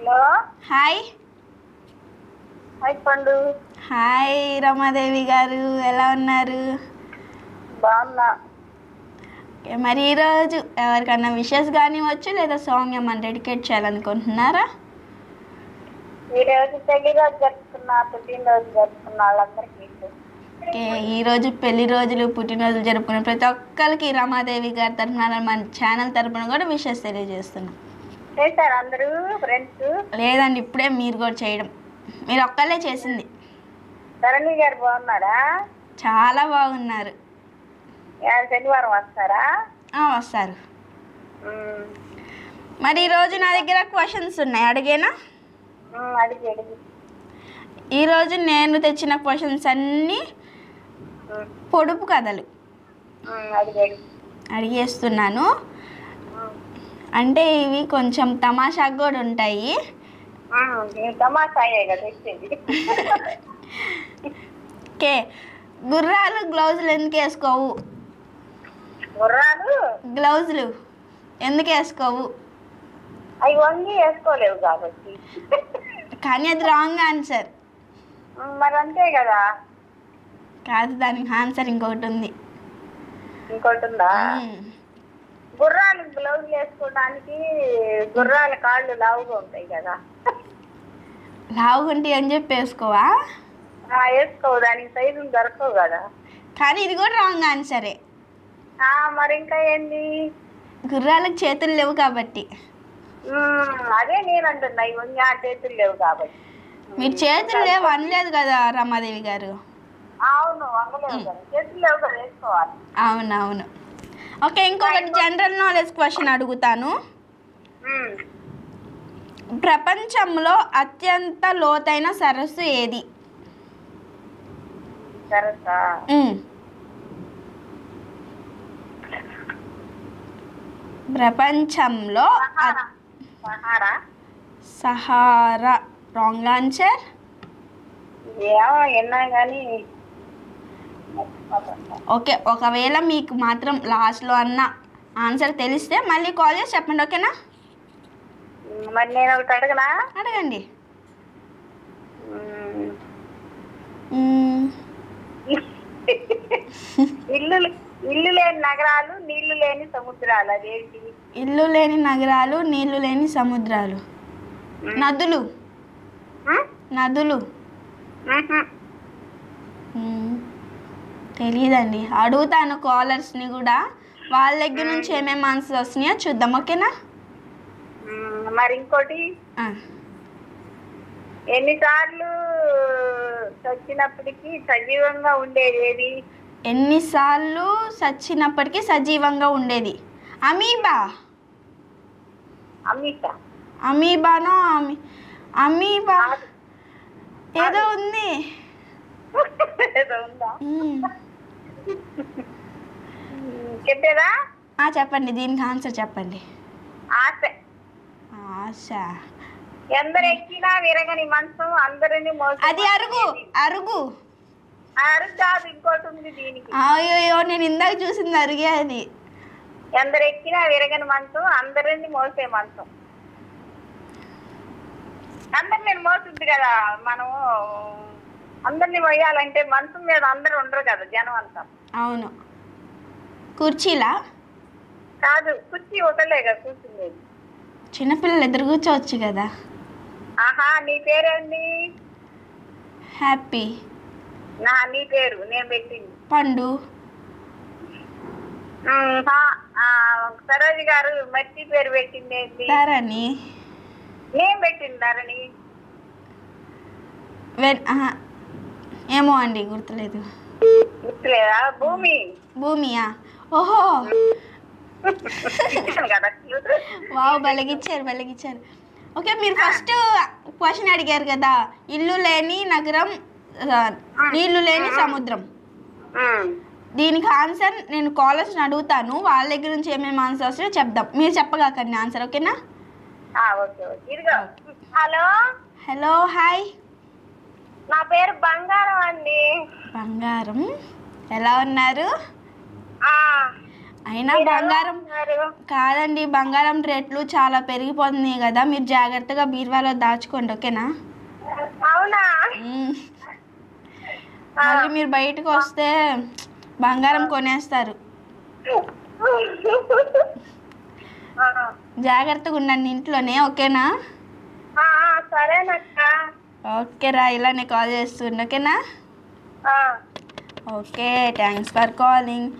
Hello hi hi పండు. Hi Ramadevi గారు, ఎలా ఉన్నారు? బాగున్నా. మరి ఈరోజు ఎవరికన్నా విషెస్ కానివచ్చు లేదా సాంగ్ ఏమన్నా డెడికేట్ చేయాలనుకుంటున్నారా? ఈరోజు పెళ్లి రోజు జరుపుకున్నా, పుట్టినరోజు జరుపుకున్న వాళ్ళందరికీ ఓకే, ఈరోజు పెళ్లి రోజులు పుట్టినరోజులు జరుపుకునే ప్రతి ఒక్కరికి రమాదేవి గారి తరఫున మన ఛానల్ తరఫున కూడా విషెస్ తెలియజేస్తున్నాం. చేశారు అందరూ ఫ్రెండ్స్? లేదండి, ఇప్పుడే మీరు కూడా చేయడం, మీరు ఒక్కళ్ళే చేసింది. ధరణి గారు బాగున్నారా? చాలా బాగున్నారు. శనివారం వస్తారా? వస్తారు. మరి ఈరోజు నా దగ్గర క్వశ్చన్స్ ఉన్నాయి, అడిగేనా? అడిగి అడిగి. ఈరోజు నేను తెచ్చిన క్వశ్చన్స్ అన్నీ పొడుపు కథలు అడిగి అడిగేస్తున్నాను. అంటే ఇవి కొంచెం తమాషాగా కూడా ఉంటాయి. తమాషాయే కదా ఇచ్చేది. ఓకే, గుర్రాలు గ్లౌజులు ఎందుకు వేసుకోవు? గుర్రాలు గ్లౌజులు ఎందుకు వేసుకోవు? అవి వంగి వేసుకోలేవు కాబట్టి. కానీ అది రాంగ్ ఆన్సర్. మరి అంతే కదా. కాదు, దానికి ఆన్సర్ ఇంకొకటి ఉంది. ఇంకోటి ఉందా? గుర్రాలు గ్లౌజ్ వేసుకోవడానికి గుర్రాల కాళ్ళు లావుగా ఉంటాయి కదా. లావుగుంటే అని చెప్పి వేసుకోవా? వేసుకోవు, దానికి సైజులు దొరకవు కదా. కానీ ఇది కూడా రాంగ్ ఆన్సరే. మరి ఇంకా ఏంది? గుర్రాలకు చేతులు లేవు కాబట్టి. అదే నేను అంటున్నా, ఇవన్నీ ఆ చేతులు లేవు కాబట్టి. మీరు చేతులు లేవు అనలేదు కదా రమాదేవి గారు. అవును, వంగలేవు కదా, చేతులు లేవు కదా, వేసుకోవాలి. అవునవును. ఓకే, ఇంకొకటి జనరల్ నాలెడ్జ్ క్వశ్చన్ అడుగుతాను. ప్రపంచంలో అత్యంత లోతైన సరస్సు ఏది? సరస్సా? ప్రపంచంలో సహారా రాంగ్ ఆన్సర్. ఏమో విన్నా కానీ. ఓకే, ఒకవేళ మీకు మాత్రం లాస్ట్లో అన్న ఆన్సర్ తెలిస్తే మళ్ళీ కాల్ చేసి చెప్పండి, ఓకేనా? మరి నేను ఒకటి అడగనా? అడగండి. ఇల్లు లేని నగరాలు, నీళ్లు లేని సముద్రాలు, అదేంటి? ఇల్లు లేని నగరాలు, నీళ్లు లేని సముద్రాలు. నదులు. నదులు తెలీదండి, అడుగుతాను కాలర్స్ని కూడా, వాళ్ళ దగ్గర నుంచి ఏమేమి ఆన్సర్స్ వస్తున్నాయో చూద్దాం, ఓకేనా? మరి ఇంకోటి, ఎన్నిసార్లు చచ్చినప్పటికీ సజీవంగా ఉండేది ఏది? ఎన్నిసార్లు చచ్చినప్పటికీ సజీవంగా ఉండేది? అమీబా. అమీబానో అమీబా ఏదో ఉంది. చెప్పేదా? చెప్పండి, దీనికి ఆన్సర్ చెప్పండి. ఆశ. ఆశ. ఎందరు ఎక్కినా విరగని మనసు, అందరిని మోసం. అది అరుగు. అరుగు అరుగు కాదు, ఇంకోటి ఉంది దీనికి. అయ్యో, నేను ఇందాక చూసింది అరిగే. అది ఎందరు ఎక్కినా విరగని మనసు, అందరిని మోసే మనసు. అందరిని మోస్తుంది కదా. మనం అందరిని మొయ్యాలంటే మనసు మీద అందరు ఉండరు కదా, జనం అంతా. అవును. కుర్చీలా? కాదు, కుర్చీ ఒకలేగా కూర్చుండేది. చిన్నపిల్లలు ఎదురు కూర్చోవచ్చు కదా. నీ పేరేంటి? హ్యాపీ. నీ పేరు నేను పెట్టింది పండు. సరోజి గారు మట్టి పేరు పెట్టింది ఏంటి? ధరణి. నేను పెట్టింది ధరణి. ఏమో అండి, గుర్తులేదు. గుర్తులేదా? భూమి. భూమియా? ఓహో, వావ్, బలగిచ్చారు. ఓకే, మీరు ఫస్ట్ క్వశ్చన్ అడిగారు కదా, ఇల్లు లేని నగరం, నీళ్లు లేని సముద్రం. దీనికి ఆన్సర్ నేను కాలర్స్ని అడుగుతాను, వాళ్ళ దగ్గర నుంచి ఏమేమి ఆన్సర్ వస్తాయో చెప్దాం, మీరు చెప్పగాకండి ఆన్సర్, ఓకేనా? హలో. Hello, hi. నా పేరు బంగారం అండి. బంగారం, ఎలా ఉన్నారు? అయినా బంగారం కాదండి, బంగారం రేట్లు చాలా పెరిగిపోతున్నాయి కదా, మీరు జాగ్రత్తగా బీరువాలో దాచుకోండి, ఓకేనా? అవునా? మళ్ళీ మీరు బయటకు వస్తే బంగారం కొనేస్తారు. జాగ్రత్తగా ఉండండి ఇంట్లోనే, ఓకేనా? సరేనక్క. ఓకేరా, ఇలానే కాల్ చేస్తుండే, ఓకేనా? Okay, thanks for calling.